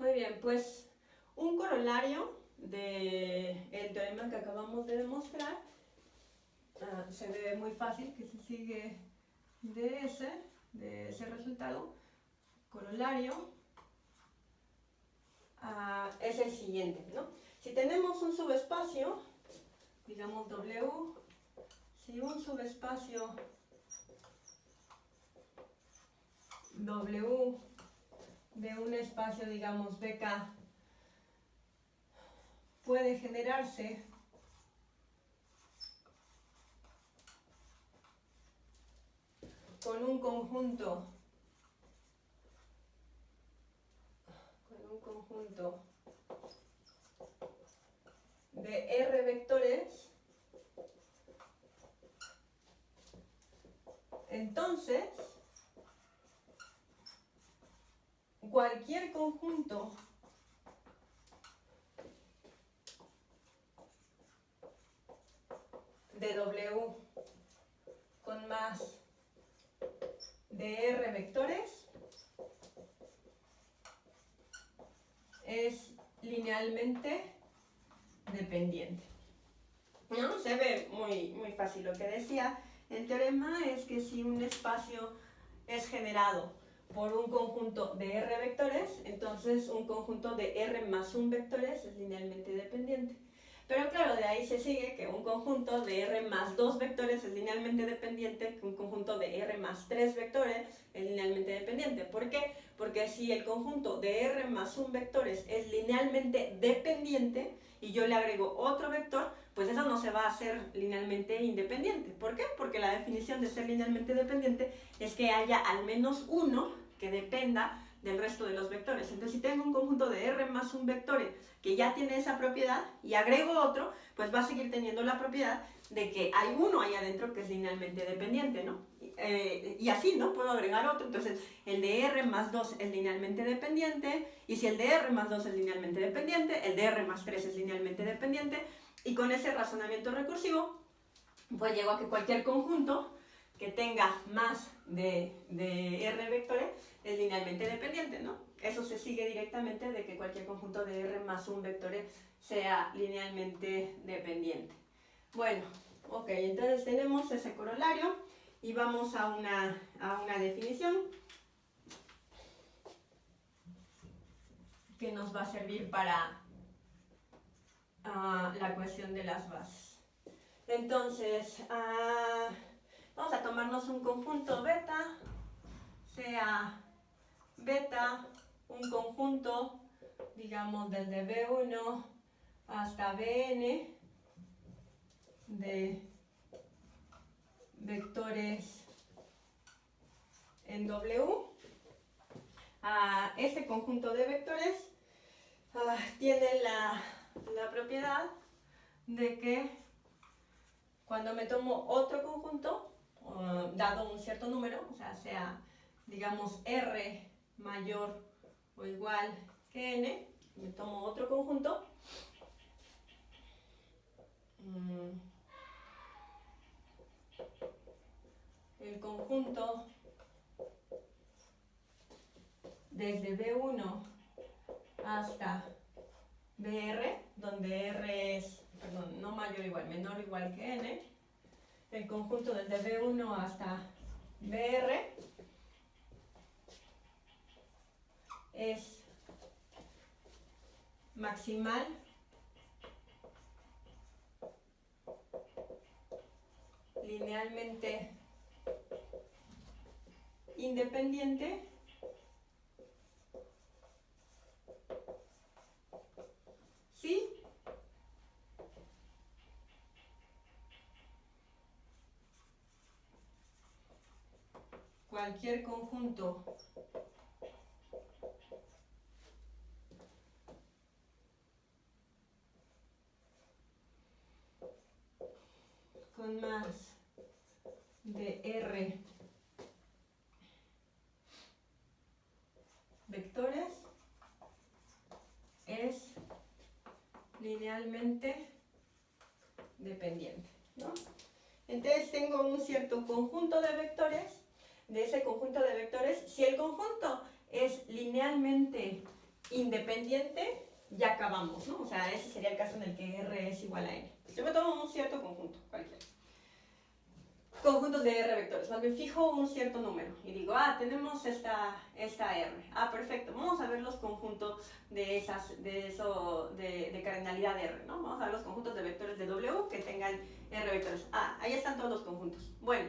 Muy bien, pues un corolario del teorema que acabamos de demostrar se ve muy fácil, que se sigue de ese resultado. Corolario es el siguiente, ¿no? Si tenemos un subespacio, digamos W, si un subespacio W de un espacio, digamos, BK, puede generarse con un conjunto de R vectores, entonces cualquier conjunto de W con más de R vectores es linealmente dependiente. ¿No? Se ve muy fácil. Lo que decía el teorema es que si un espacio es generado por un conjunto de R vectores, entonces un conjunto de R más un vectores es linealmente dependiente. Pero claro, de ahí se sigue que un conjunto de R más 2 vectores es linealmente dependiente, que un conjunto de R más 3 vectores es linealmente dependiente. ¿Por qué? Porque si el conjunto de R más un vectores es linealmente dependiente y yo le agrego otro vector, pues eso no se va a hacer linealmente independiente. ¿Por qué? Porque la definición de ser linealmente dependiente es que haya al menos uno que dependa del resto de los vectores. Entonces, si tengo un conjunto de R más un vector que ya tiene esa propiedad y agrego otro, pues va a seguir teniendo la propiedad de que hay uno ahí adentro que es linealmente dependiente, ¿no? Y así, ¿no? Puedo agregar otro. Entonces, el de R más 2 es linealmente dependiente, y si el de R más 2 es linealmente dependiente, el de R más 3 es linealmente dependiente, y con ese razonamiento recursivo, pues llego a que cualquier conjunto que tenga más de R vectores es linealmente dependiente, ¿no? Eso se sigue directamente de que cualquier conjunto de R más un vector sea linealmente dependiente. Bueno, ok, entonces tenemos ese corolario y vamos a una definición que nos va a servir para la cuestión de las bases. Entonces, vamos a tomarnos un conjunto beta, sea beta un conjunto, digamos, desde B1 hasta Bn de vectores en W. Este conjunto de vectores tiene la propiedad de que cuando me tomo otro conjunto, dado un cierto número, o sea, digamos R mayor o igual que N, me tomo otro conjunto, el conjunto desde B1 hasta BR, donde R es, perdón, no mayor o igual, menor o igual que N, el conjunto desde B1 hasta BR es maximal linealmente independiente si cualquier conjunto con más de R vectores es linealmente dependiente, ¿no? Entonces tengo un cierto conjunto de vectores. De ese conjunto de vectores, si el conjunto es linealmente independiente, ya acabamos, ¿no? O sea, ese sería el caso en el que R es igual a N. Yo me tomo un cierto conjunto, cualquiera. Conjuntos de R vectores, más bien fijo un cierto número y digo, tenemos esta R. Perfecto, vamos a ver los conjuntos de cardinalidad R, ¿no? Vamos a ver los conjuntos de vectores de W que tengan R vectores. Ahí están todos los conjuntos. Bueno,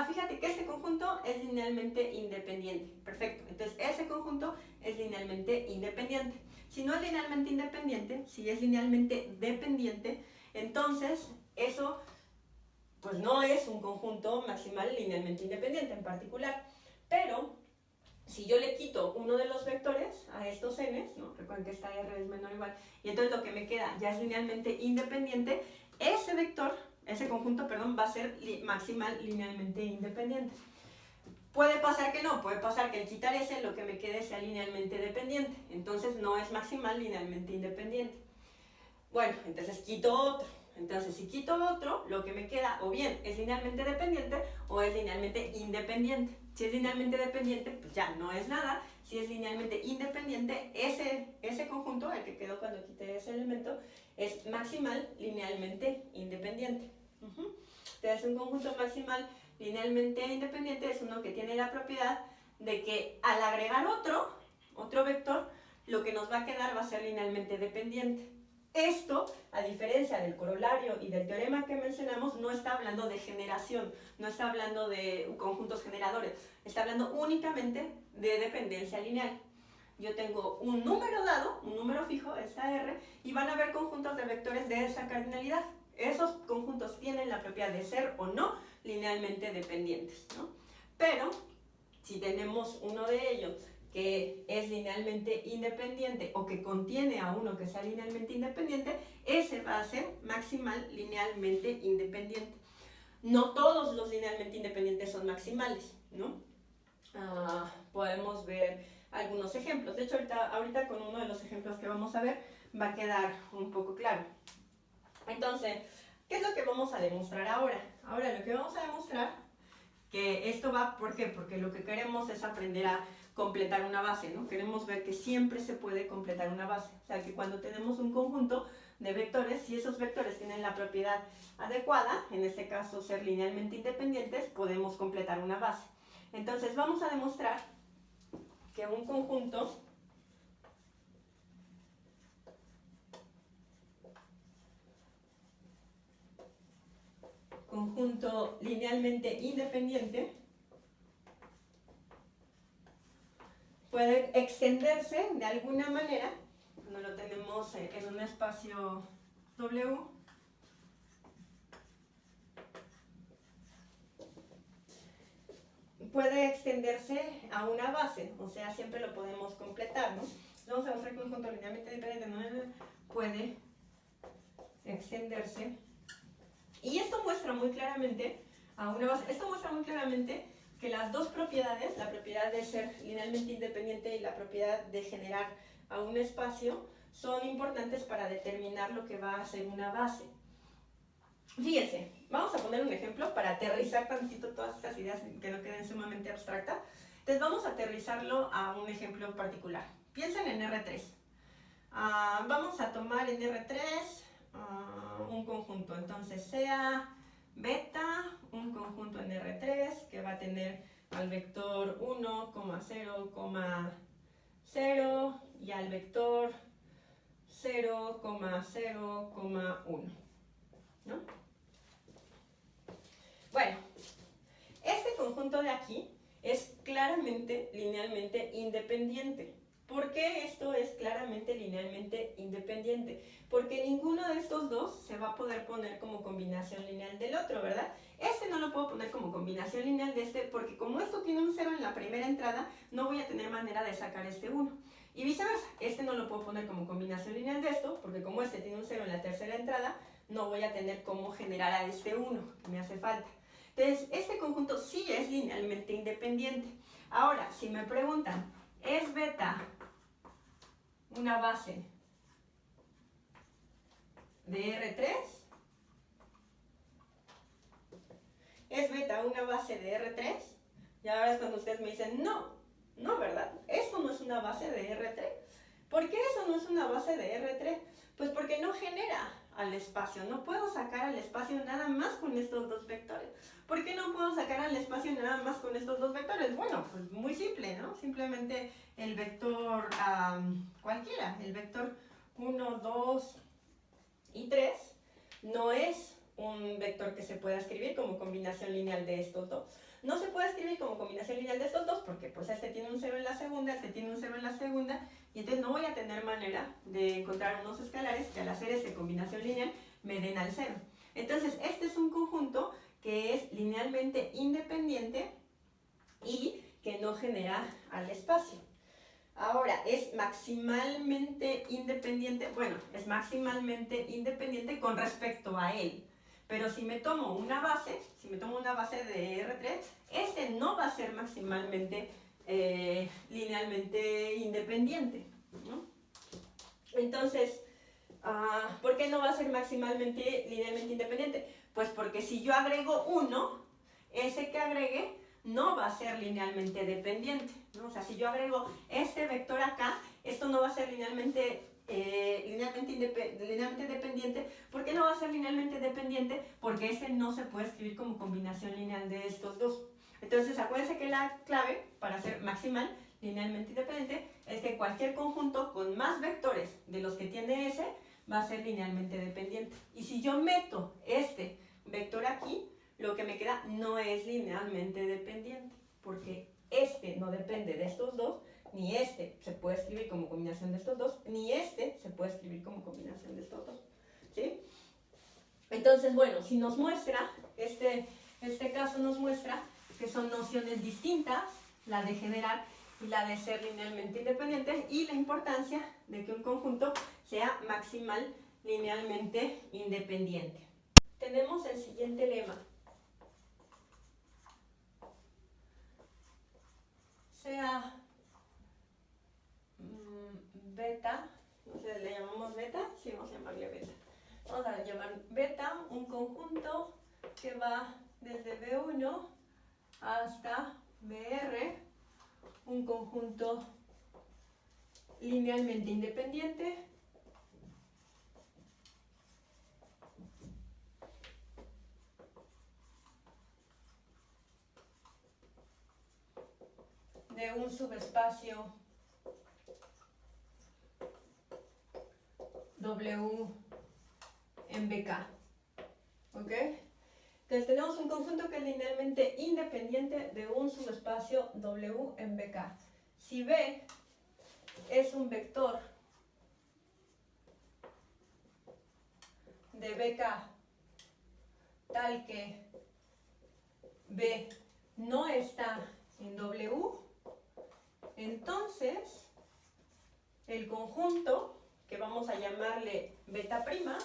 fíjate que este conjunto es linealmente independiente. Perfecto, entonces ese conjunto es linealmente independiente. Si no es linealmente independiente, si es linealmente dependiente, entonces eso pues no es un conjunto maximal linealmente independiente en particular. Pero si yo le quito uno de los vectores a estos n's, ¿no? Recuerden que esta r es menor o igual, y entonces lo que me queda ya es linealmente independiente, ese vector, ese conjunto, perdón, va a ser maximal linealmente independiente. Puede pasar que no, puede pasar que al quitar ese lo que me quede sea linealmente dependiente, entonces no es maximal linealmente independiente. Bueno, entonces quito otro. Entonces, si quito otro, lo que me queda o bien es linealmente dependiente o es linealmente independiente. Si es linealmente dependiente, pues ya no es nada. Si es linealmente independiente, ese conjunto, el que quedó cuando quité ese elemento, es maximal linealmente independiente. Entonces, un conjunto maximal linealmente independiente es uno que tiene la propiedad de que al agregar otro vector, lo que nos va a quedar va a ser linealmente dependiente. Esto, a diferencia del corolario y del teorema que mencionamos, no está hablando de generación, no está hablando de conjuntos generadores, está hablando únicamente de dependencia lineal. Yo tengo un número dado, un número fijo, esta R, y van a haber conjuntos de vectores de esa cardinalidad. Esos conjuntos tienen la propiedad de ser o no linealmente dependientes, ¿no? Pero, si tenemos uno de ellos que es linealmente independiente o que contiene a uno que sea linealmente independiente, ese va a ser maximal linealmente independiente. No todos los linealmente independientes son maximales, ¿no? Podemos ver algunos ejemplos. De hecho, ahorita con uno de los ejemplos que vamos a ver va a quedar un poco claro. Entonces, ¿qué es lo que vamos a demostrar ahora? Ahora lo que vamos a demostrar, que esto va, ¿por qué? Porque lo que queremos es aprender a completar una base, ¿no? Queremos ver que siempre se puede completar una base. O sea, que cuando tenemos un conjunto de vectores, si esos vectores tienen la propiedad adecuada, en este caso ser linealmente independientes, podemos completar una base. Entonces, vamos a demostrar que un conjunto linealmente independiente puede extenderse de alguna manera, cuando lo tenemos en un espacio W, puede extenderse a una base, o sea, siempre lo podemos completar, ¿no? Vamos a mostrar que un conjunto linealmente independiente puede extenderse, y esto muestra muy claramente a una base, esto muestra muy claramente que las dos propiedades, la propiedad de ser linealmente independiente y la propiedad de generar a un espacio, son importantes para determinar lo que va a ser una base. Fíjense, vamos a poner un ejemplo para aterrizar tantito todas estas ideas que no queden sumamente abstractas. Entonces vamos a aterrizarlo a un ejemplo particular. Piensen en R3. Vamos a tomar en R3 un conjunto, entonces sea beta, un conjunto en R3 que va a tener al vector 1, 0, 0 y al vector 0, 0, 1, ¿no? Bueno, este conjunto de aquí es claramente linealmente independiente. ¿Por qué esto es claramente linealmente independiente? Porque ninguno de estos dos se va a poder poner como combinación lineal del otro, ¿verdad? Este no lo puedo poner como combinación lineal de este porque como esto tiene un 0 en la primera entrada, no voy a tener manera de sacar este 1. Y viceversa, este no lo puedo poner como combinación lineal de esto porque como este tiene un 0 en la tercera entrada, no voy a tener cómo generar a este 1 que me hace falta. Entonces, este conjunto sí es linealmente independiente. Ahora, si me preguntan, ¿es beta una base de R3? ¿Es beta una base de R3? Y ahora es cuando ustedes me dicen, no, ¿verdad? Esto no es una base de R3. ¿Por qué eso no es una base de R3? Pues porque no genera al espacio. No puedo sacar al espacio nada más con estos dos vectores. ¿Por qué no puedo sacar al espacio nada más con estos dos vectores? Bueno, pues muy simple, ¿no? Simplemente el vector cualquiera, el vector 1, 2 y 3, no es un vector que se pueda escribir como combinación lineal de estos dos. No se puede escribir como combinación lineal de estos dos porque pues este tiene un 0 en la segunda, este tiene un 0 en la segunda, y entonces no voy a tener manera de encontrar unos escalares que al hacer esta combinación lineal me den al 0. Entonces este es un conjunto que es linealmente independiente y que no genera al espacio. Ahora, es maximalmente independiente, bueno, es maximalmente independiente con respecto a él. Pero si me tomo una base, de R3, este no va a ser maximalmente linealmente independiente, ¿no? Entonces, ¿por qué no va a ser maximalmente linealmente independiente? Pues porque si yo agrego 1, ese que agregue no va a ser linealmente dependiente, ¿no? O sea, si yo agrego este vector acá, esto no va a ser linealmente dependiente. ¿Por qué no va a ser linealmente dependiente? Porque este no se puede escribir como combinación lineal de estos dos. Entonces, acuérdense que la clave para ser maximal linealmente independiente es que cualquier conjunto con más vectores de los que tiene ese va a ser linealmente dependiente. Y si yo meto este vector aquí, lo que me queda no es linealmente dependiente, porque este no depende de estos dos, ni este se puede escribir como combinación de estos dos, ni este se puede escribir como combinación de estos dos, ¿sí? Entonces, bueno, si nos muestra, este caso nos muestra que son nociones distintas, la de generar y la de ser linealmente independiente, y la importancia de que un conjunto sea maximal linealmente independiente. Tenemos el siguiente lema. Sea beta, no sé, ¿le llamamos beta? Sí, vamos a llamarle beta. Vamos a llamar beta un conjunto que va desde B1 hasta BR, un conjunto linealmente independiente de un subespacio W en BK. ¿Ok? Entonces tenemos un conjunto que es linealmente independiente de un subespacio W en BK. Si B es un vector de BK tal que B no está en W, entonces el conjunto, que vamos a llamarle beta prima,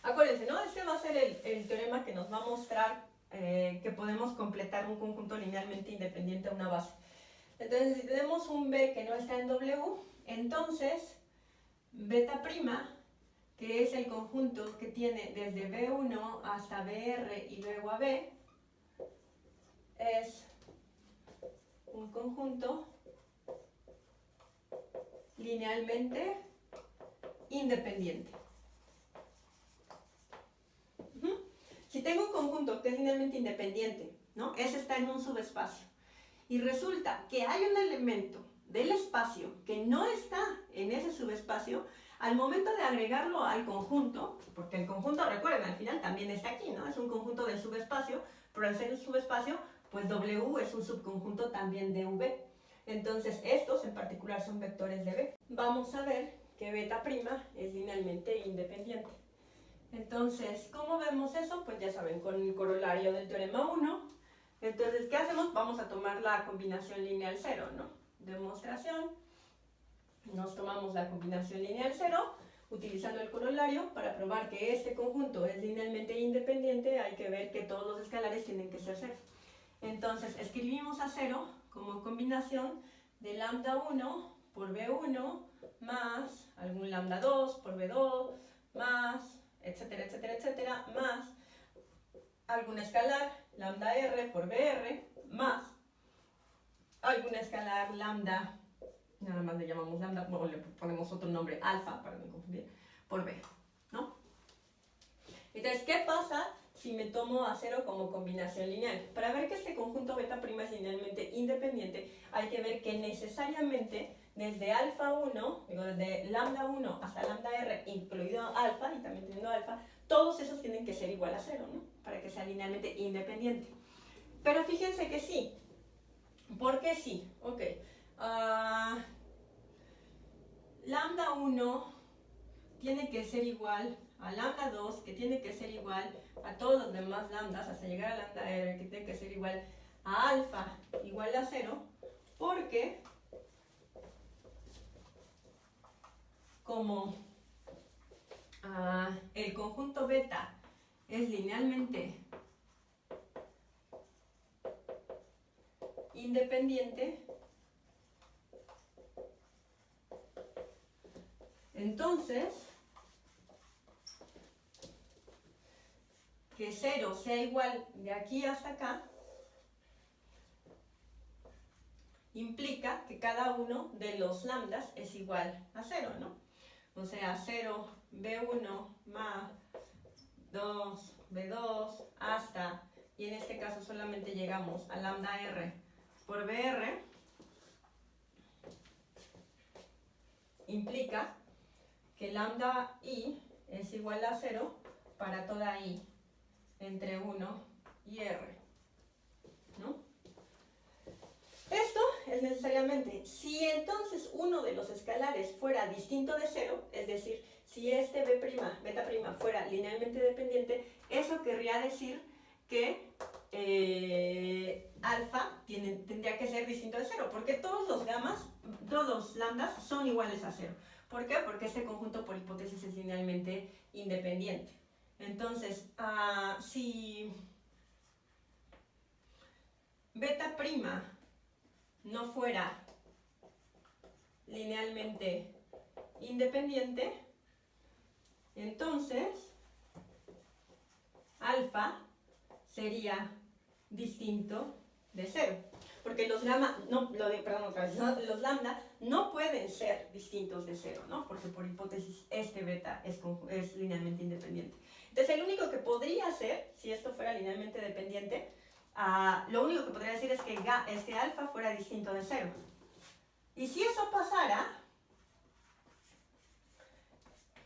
acuérdense, ¿no? Este va a ser el teorema que nos va a mostrar que podemos completar un conjunto linealmente independiente a una base. Entonces, si tenemos un B que no está en W, entonces beta prima, que es el conjunto que tiene desde B1 hasta BR y luego a B, es un conjunto linealmente independiente. Si tengo un conjunto que es linealmente independiente, ¿no? Ese está en un subespacio, y resulta que hay un elemento del espacio que no está en ese subespacio, al momento de agregarlo al conjunto, porque el conjunto, recuerden, al final también está aquí, ¿no? Es un conjunto del subespacio, pero al ser un subespacio, pues W es un subconjunto también de V. Entonces, estos en particular son vectores de B. Vamos a ver que beta prima es linealmente independiente. Entonces, ¿cómo vemos eso? Pues ya saben, con el corolario del teorema 1. Entonces, ¿qué hacemos? Vamos a tomar la combinación lineal 0, ¿no? Demostración. Nos tomamos la combinación lineal 0, utilizando el corolario. Para probar que este conjunto es linealmente independiente, hay que ver que todos los escalares tienen que ser 0. Entonces, escribimos a 0 como combinación de lambda 1 por B1 más algún lambda 2 por B2 más, etcétera, etcétera, etcétera, más algún escalar lambda R por BR más algún escalar lambda nada más le llamamos lambda, o le ponemos otro nombre, alfa, para no confundir, por B, ¿no? Entonces, ¿qué pasa si me tomo a 0 como combinación lineal? Para ver que este conjunto beta' es linealmente independiente, hay que ver que necesariamente desde alfa 1, digo, desde lambda 1 hasta lambda r, incluido alfa, y también teniendo alfa, todos esos tienen que ser igual a 0, ¿no? Para que sea linealmente independiente. Pero fíjense que sí. ¿Por qué sí? Ok. Lambda 1 tiene que ser igual a lambda 2, que tiene que ser igual a todos los demás lambdas, hasta llegar a lambda r, que tiene que ser igual a alfa igual a 0, porque como el conjunto beta es linealmente independiente, entonces que 0 sea igual de aquí hasta acá implica que cada uno de los lambdas es igual a 0, ¿no? O sea, 0, B1 más 2, B2 hasta, y en este caso solamente llegamos a lambda R por BR, implica que lambda I es igual a 0 para toda I entre 1 y R, ¿no? Esto es necesariamente, si entonces uno de los escalares fuera distinto de 0, es decir, si este beta' fuera linealmente dependiente, eso querría decir que alfa tendría que ser distinto de 0, porque todos los lambdas son iguales a 0. ¿Por qué? Porque este conjunto por hipótesis es linealmente independiente. Entonces, si beta' no fuera linealmente independiente, entonces alfa sería distinto de 0. Porque los lambda no pueden ser distintos de 0, ¿no? Porque por hipótesis este beta es linealmente independiente. Entonces el único que podría ser, si esto fuera linealmente dependiente, lo único que podría decir es que alfa fuera distinto de 0. Y si eso pasara,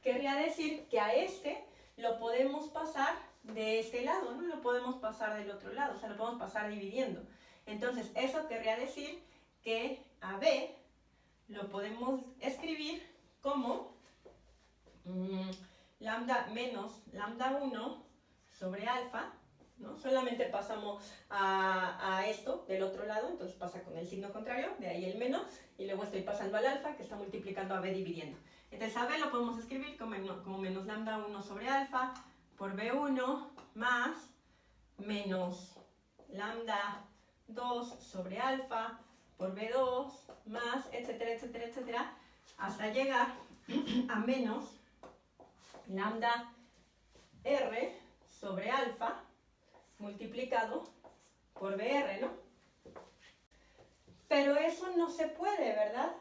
querría decir que a este lo podemos pasar de este lado, no lo podemos pasar del otro lado, o sea, lo podemos pasar dividiendo. Entonces, eso querría decir que a B lo podemos escribir como lambda menos lambda 1 sobre alfa, ¿no? Solamente pasamos a esto del otro lado, entonces pasa con el signo contrario, de ahí el menos, y luego estoy pasando al alfa que está multiplicando a B dividiendo. Entonces a B lo podemos escribir como menos lambda 1 sobre alfa por B1 más menos lambda 2 sobre alfa por B2 más, etcétera, etcétera, etcétera, hasta llegar a menos lambda R sobre alfa multiplicado por BR, ¿no? Pero eso no se puede, ¿verdad?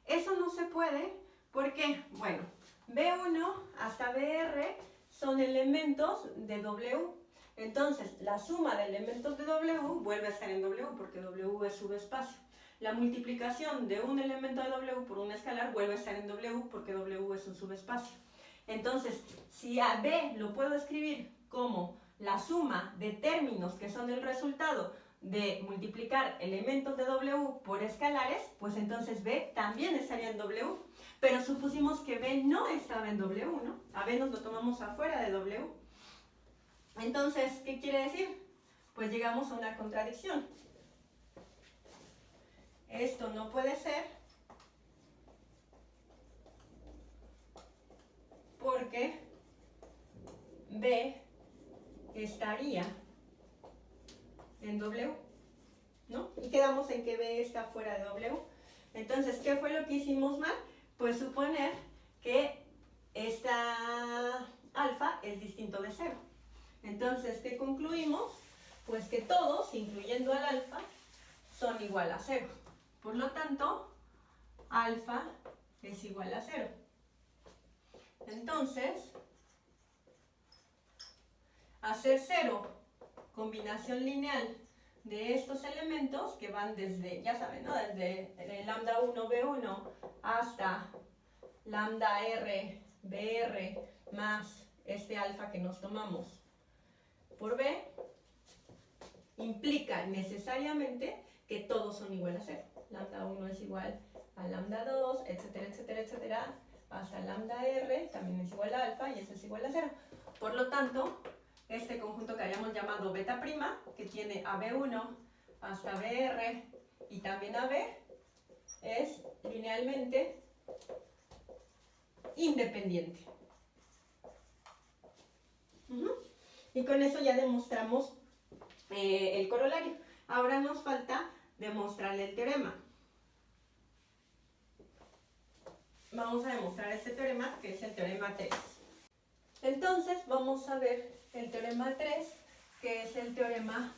Eso no se puede porque, bueno, B1 hasta BR son elementos de W. Entonces, la suma de elementos de W vuelve a estar en W porque W es subespacio. La multiplicación de un elemento de W por un escalar vuelve a estar en W porque W es un subespacio. Entonces, si a B lo puedo escribir como la suma de términos que son el resultado de multiplicar elementos de W por escalares, pues entonces B también estaría en W. Pero supusimos que B no estaba en W, ¿no? A B nos lo tomamos afuera de W. Entonces, ¿qué quiere decir? Pues llegamos a una contradicción. Esto no puede ser porque B estaría en W, ¿no? Y quedamos en que B está fuera de W. Entonces, ¿qué fue lo que hicimos mal? Pues suponer que esta alfa es distinto de 0. Entonces, ¿qué concluimos? Pues que todos, incluyendo al alfa, son igual a 0. Por lo tanto, alfa es igual a 0. Entonces, hacer 0 combinación lineal de estos elementos que van desde, ya saben, ¿no? Desde lambda 1, B1 hasta lambda R, BR más este alfa que nos tomamos por B, implica necesariamente que todos son igual a 0. Lambda 1 es igual a lambda 2, etcétera, etcétera, etcétera, hasta lambda R también es igual a alfa y eso es igual a 0. Por lo tanto, este conjunto que habíamos llamado beta prima, que tiene a B1 hasta BR y también a B, es linealmente independiente. Y con eso ya demostramos el corolario. Ahora nos falta demostrarle el teorema. Vamos a demostrar este teorema, que es el teorema 3. Entonces vamos a ver el teorema 3, que es el teorema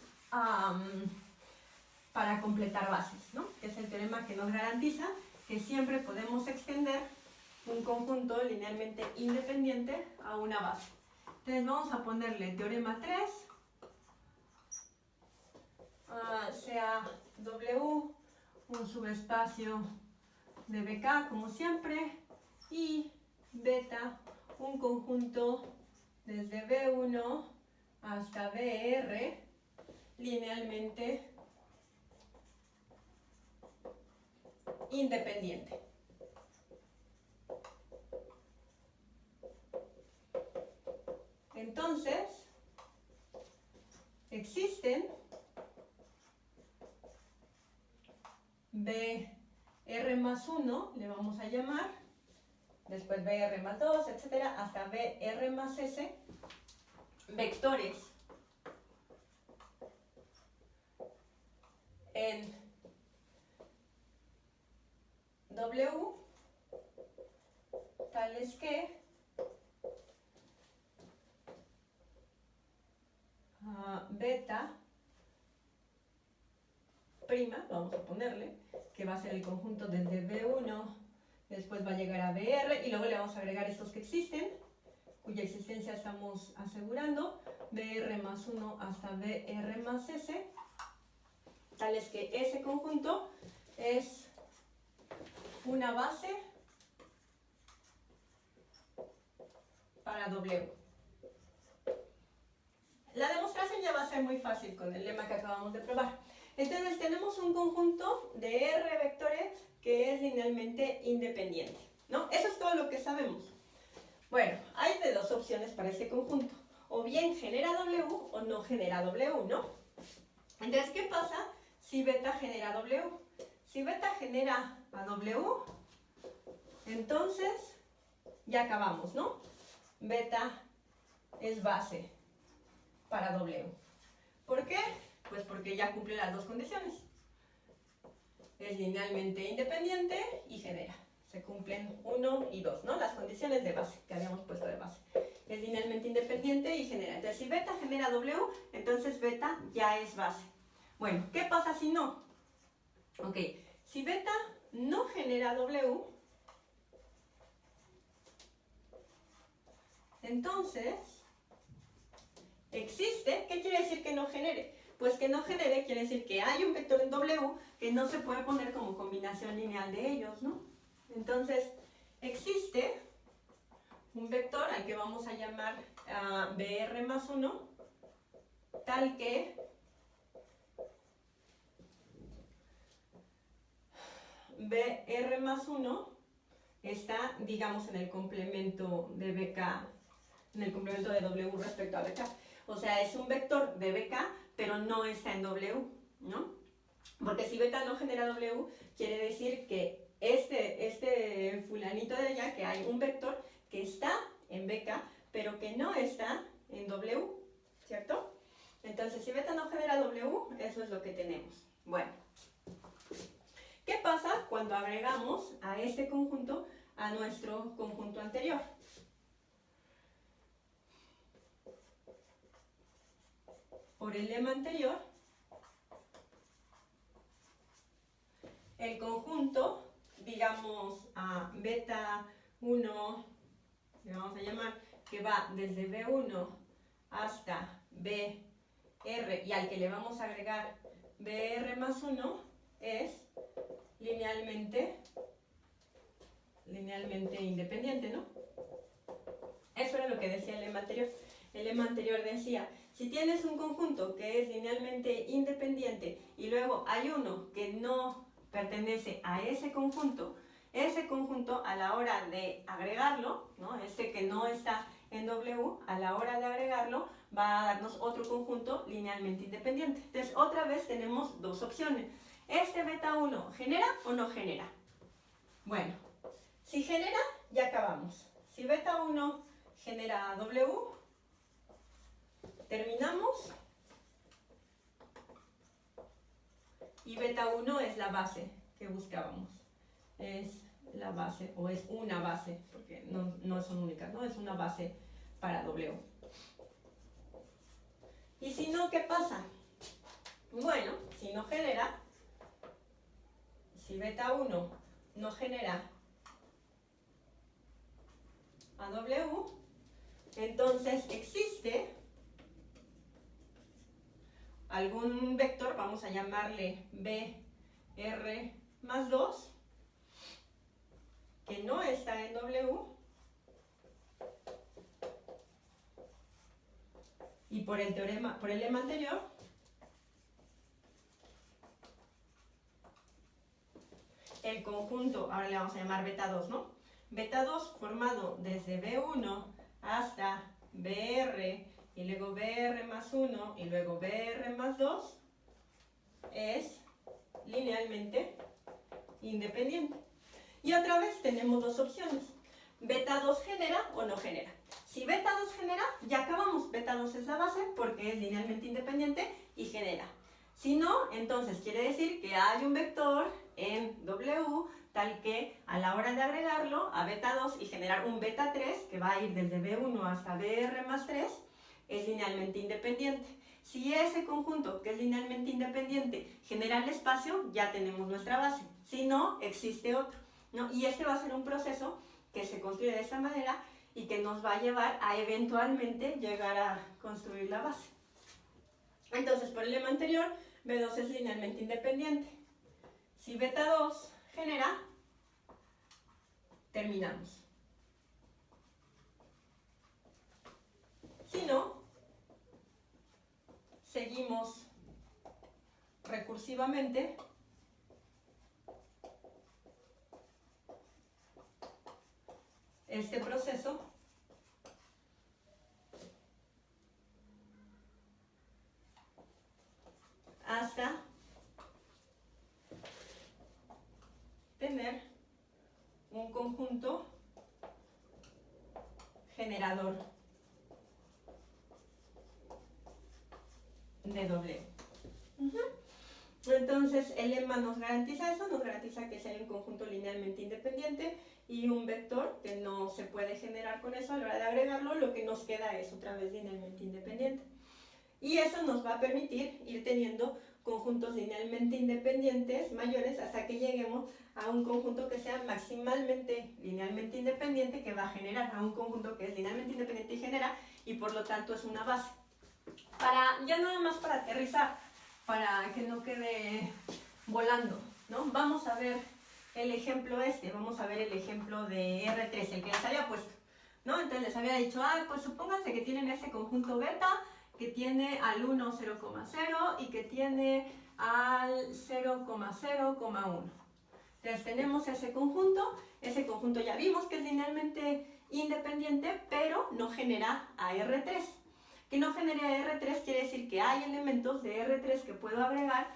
para completar bases, ¿no? Que es el teorema que nos garantiza que siempre podemos extender un conjunto linealmente independiente a una base. Entonces vamos a ponerle teorema 3, sea W, un subespacio de BK como siempre, y beta, un conjunto desde B1 hasta BR, linealmente independiente. Entonces, existen BR más 1, le vamos a llamar, después BR más 2, etcétera, hasta BR más S, vectores en W, tales que beta prima, vamos a ponerle, que va a ser el conjunto desde B1, después va a llegar a BR y luego le vamos a agregar estos que existen, cuya existencia estamos asegurando, BR más 1 hasta BR más S, tales que ese conjunto es una base para W. La demostración ya va a ser muy fácil con el lema que acabamos de probar. Entonces tenemos un conjunto de R vectores que es linealmente independiente, ¿no? Eso es todo lo que sabemos. Bueno, hay de dos opciones para este conjunto. O bien genera W o no genera W, ¿no? Entonces, ¿qué pasa si beta genera W? Si beta genera a W, entonces ya acabamos, ¿no? Beta es base para W. ¿Por qué? Pues porque ya cumple las dos condiciones. Es linealmente independiente y genera. Se cumplen 1 y 2, ¿no? Las condiciones de base que habíamos puesto de base. Es linealmente independiente y genera. Entonces, si beta genera W, entonces beta ya es base. Bueno, ¿qué pasa si no? Ok, si beta no genera W, entonces existe. ¿Qué quiere decir que no genere? Pues que no genere quiere decir que hay un vector en W que no se puede poner como combinación lineal de ellos, ¿no? Entonces, existe un vector al que vamos a llamar BR más 1, tal que BR más 1 está, digamos, en el complemento de BK, en el complemento de W respecto a BK. O sea, es un vector de BK, pero no está en W, ¿no? Porque si beta no genera W, quiere decir que este fulanito de allá, que hay un vector que está en BK, pero que no está en W, ¿cierto? Entonces, si beta no genera W, eso es lo que tenemos. Bueno, ¿qué pasa cuando agregamos a este conjunto a nuestro conjunto anterior? Por el lema anterior, el conjunto digamos, a beta 1, le vamos a llamar, que va desde B1 hasta BR y al que le vamos a agregar BR más 1, es linealmente independiente, ¿no? Eso era lo que decía el lema anterior. El lema anterior decía, si tienes un conjunto que es linealmente independiente y luego hay uno que no pertenece a ese conjunto a la hora de agregarlo, ¿no? Este que no está en W, a la hora de agregarlo, va a darnos otro conjunto linealmente independiente. Entonces, otra vez tenemos dos opciones. ¿Este beta 1 genera o no genera? Bueno, si genera, ya acabamos. Si beta 1 genera W, terminamos. Y beta 1 es la base que buscábamos. Es la base, o es una base, porque no son únicas, ¿no? Es una base para W. Y si no, ¿qué pasa? Bueno, si no genera, si beta 1 no genera a W, entonces existe algún vector, vamos a llamarle BR más 2, que no está en W, y por el lema anterior, el conjunto, ahora le vamos a llamar beta 2, ¿no? Beta 2 formado desde B1 hasta BR, y luego BR más 1, y luego BR más 2, es linealmente independiente. Y otra vez tenemos dos opciones. ¿Beta 2 genera o no genera? Si beta 2 genera, ya acabamos. Beta 2 es la base porque es linealmente independiente y genera. Si no, entonces quiere decir que hay un vector en W tal que a la hora de agregarlo a beta 2 y generar un beta 3 que va a ir desde B1 hasta BR más 3, es linealmente independiente. Si ese conjunto que es linealmente independiente genera el espacio, ya tenemos nuestra base. Si no, existe otro, ¿no? Y este va a ser un proceso que se construye de esta manera y que nos va a llevar a eventualmente llegar a construir la base. Entonces, por el lema anterior, B2 es linealmente independiente. Si beta 2 genera, terminamos. Si no, seguimos recursivamente este proceso hasta tener un conjunto generador de W. Entonces el lema nos garantiza eso, nos garantiza que si hay un conjunto linealmente independiente y un vector que no se puede generar con eso, a la hora de agregarlo, lo que nos queda es otra vez linealmente independiente. Y eso nos va a permitir ir teniendo conjuntos linealmente independientes mayores hasta que lleguemos a un conjunto que sea maximalmente linealmente independiente, que va a generar a un conjunto que es linealmente independiente y genera, y por lo tanto es una base. Ya nada más para aterrizar, para que no quede volando, ¿no? Vamos a ver el ejemplo vamos a ver el ejemplo de R3, el que les había puesto, ¿no? Entonces les había dicho, pues supónganse que tienen ese conjunto beta, que tiene al 1 0,0 y que tiene al 0,0,1. Entonces tenemos ese conjunto ya vimos que es linealmente independiente, pero no genera a R3. Que no genere a R3 quiere decir que hay elementos de R3 que puedo agregar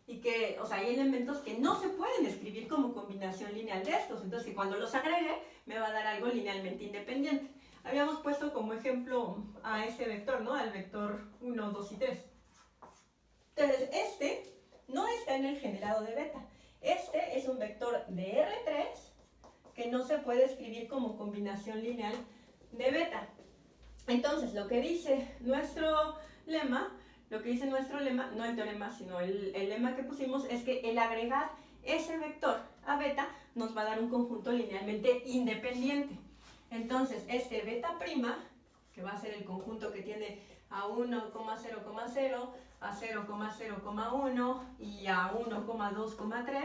y que, o sea, hay elementos que no se pueden escribir como combinación lineal de estos. Entonces, que cuando los agregue, me va a dar algo linealmente independiente. Habíamos puesto como ejemplo a ese vector, ¿no? Al vector 1, 2 y 3. Entonces, este no está en el generado de beta. Este es un vector de R3 que no se puede escribir como combinación lineal de beta. Entonces, lo que dice nuestro lema, no el teorema, sino el lema que pusimos, es que el agregar ese vector a beta, nos va a dar un conjunto linealmente independiente. Entonces, este beta prima, que va a ser el conjunto que tiene a 1,0,0, a 0,0,1 y a 1,2,3,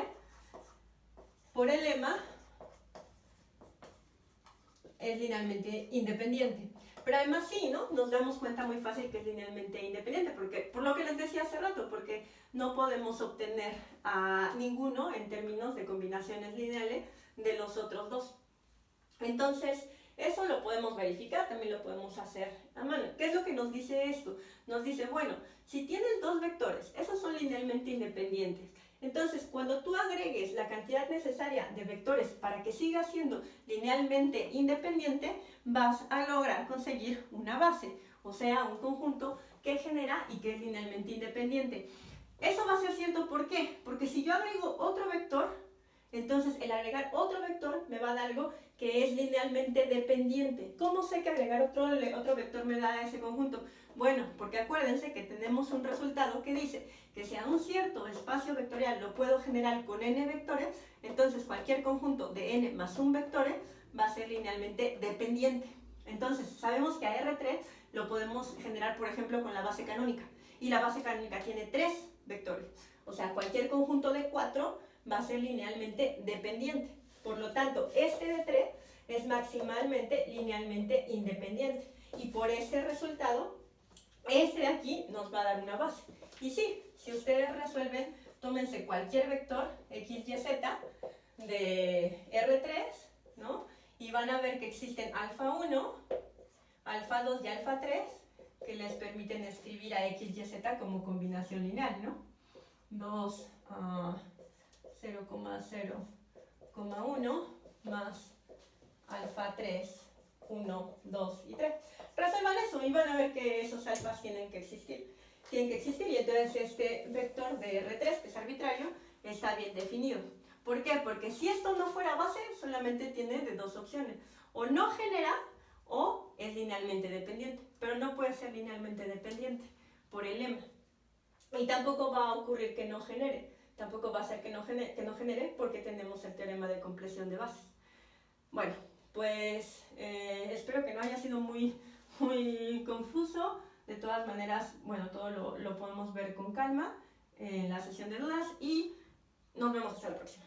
por el lema es linealmente independiente. Pero además sí, ¿no? Nos damos cuenta muy fácil que es linealmente independiente, porque, por lo que les decía hace rato, porque no podemos obtener a ninguno en términos de combinaciones lineales de los otros dos. Entonces, eso lo podemos verificar, también lo podemos hacer a mano. ¿Qué es lo que nos dice esto? Nos dice, bueno, si tienes dos vectores, esos son linealmente independientes. Entonces, cuando tú agregues la cantidad necesaria de vectores para que siga siendo linealmente independiente, vas a lograr conseguir una base, o sea, un conjunto que genera y que es linealmente independiente. Eso va a ser cierto, ¿por qué? Porque si yo agrego otro vector, entonces el agregar otro vector me va a dar algo que es linealmente dependiente. ¿Cómo sé que agregar otro vector me da ese conjunto? Bueno, porque acuérdense que tenemos un resultado que dice que si a un cierto espacio vectorial lo puedo generar con n vectores, entonces cualquier conjunto de n más un vectores va a ser linealmente dependiente. Entonces sabemos que a R3 lo podemos generar, por ejemplo, con la base canónica. Y la base canónica tiene 3 vectores. O sea, cualquier conjunto de 4 va a ser linealmente dependiente. Por lo tanto, este de 3 es maximalmente linealmente independiente. Y por ese resultado, este de aquí nos va a dar una base. Y sí, si ustedes resuelven, tómense cualquier vector x, y, z de R3, ¿no? Y van a ver que existen alfa 1, alfa 2 y alfa 3 que les permiten escribir a x, y, z como combinación lineal, ¿no? 2, 0,0,1 más alfa 3, 1, 2 y 3. Resuelvan eso y van a ver que esos alfas tienen que existir. Y entonces este vector de R3, que es arbitrario, está bien definido. ¿Por qué? Porque si esto no fuera base, solamente tiene de dos opciones. O no genera o es linealmente dependiente. Pero no puede ser linealmente dependiente por el lema. Y tampoco va a ocurrir que no genere. Tampoco va a ser que no genere porque tenemos el teorema de compresión de bases. Bueno, pues espero que no haya sido muy confuso. De todas maneras, bueno, todo lo podemos ver con calma en la sesión de dudas y nos vemos hasta la próxima.